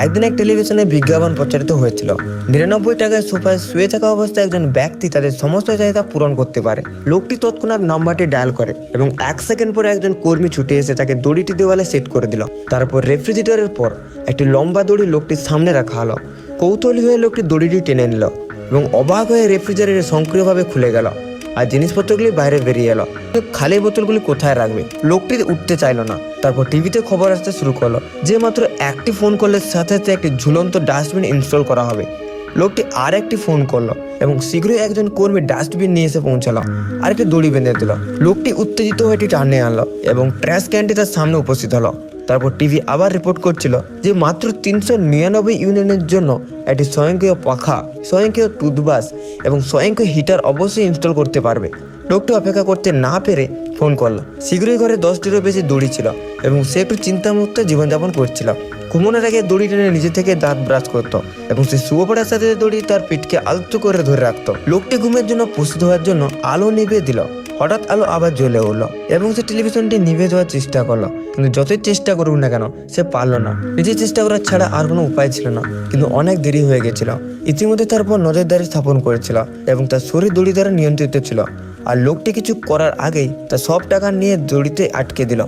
একদিন এক টেলিভিশনে বিজ্ঞাপন প্রচারিত হয়েছিল 99 টাকায় সোফায় শুয়ে থাকা অবস্থায় একজন ব্যক্তি তাদের সমস্ত চাহিদা পূরণ করতে পারে। লোকটি তৎক্ষণাৎ নাম্বারটি ডায়াল করে এবং 1 সেকেন্ড পরে একজন কর্মী ছুটে এসে তাকে দড়িটি দেওয়ালে সেট করে দিল। তারপর রেফ্রিজারেটরের পর একটি লম্বা দড়ি লোকটির সামনে রাখা হলো। কৌতূহলী হয়ে লোকটি দড়িটি টেনে নিল এবং অবাক হয়ে রেফ্রিজারেটর সক্রিয়ভাবে খুলে গেল আর জিনিসপত্রগুলি বাইরে বেরিয়ে এলো। খালি বোতলগুলি কোথায় রাখবে? লোকটি উঠতে চাইলো না। তারপর টিভিতে খবর আসতে শুরু করলো যে মাত্র একটি ফোন কলের সাথে সাথে একটি ঝুলন্ত ডাস্টবিন ইনস্টল করা হবে। লোকটি আর একটি ফোন করলো এবং শীঘ্রই একজন কর্মী ডাস্টবিন নিয়ে এসে পৌঁছালো আর একটি দড়ি বেঁধে দিল। লোকটি উত্তেজিত হয়ে এটি টানে আনলো এবং ট্র্যাশ ক্যানটি তার সামনে উপস্থিত হলো। তারপর টিভি আবার রিপোর্ট করছিল যে মাত্র 399 ইউনিয়নের জন্য একটি স্বয়ংক্রিয় পাখা, স্বয়ংক্রিয় টুথব্রাশ এবং স্বয়ংক্রিয় হিটার অবশ্যই ইনস্টল করতে পারবে। লোকটি অপেক্ষা করতে না পেরে ফোন করলো। শীঘ্রই ঘরে 10টিরও বেশি দড়ি ছিল এবং সে একটু চিন্তামুক্ত জীবনযাপন করছিল। ঘুমানোর আগে দড়ি টেনে নিজে থেকে দাঁত ব্রাশ করতো এবং সে শুয়ে পড়ার সাথে দড়ি তার পিঠকে আলতো করে ধরে রাখতো। লোকটি ঘুমের জন্য প্রস্তুত হওয়ার জন্য আলো নিভিয়ে দিল। হঠাৎ আলো আবার জ্বলে উঠলো এবং সে টেলিভিশনটি নিভে দেওয়ার চেষ্টা করলো, কিন্তু যতই চেষ্টা করুক না কেন সে পারলো না। নিজের চেষ্টা করার ছাড়া আর কোনো উপায় ছিল না, কিন্তু অনেক দেরি হয়ে গেছিল। ইতিমধ্যে তার উপর নজরদারি স্থাপন করেছিল এবং তার শরীর দড়ি দ্বারা নিয়ন্ত্রিত ছিল। আর লোকটি কিছু করার আগেই তার সব টাকা নিয়ে দড়িতে আটকে দিল।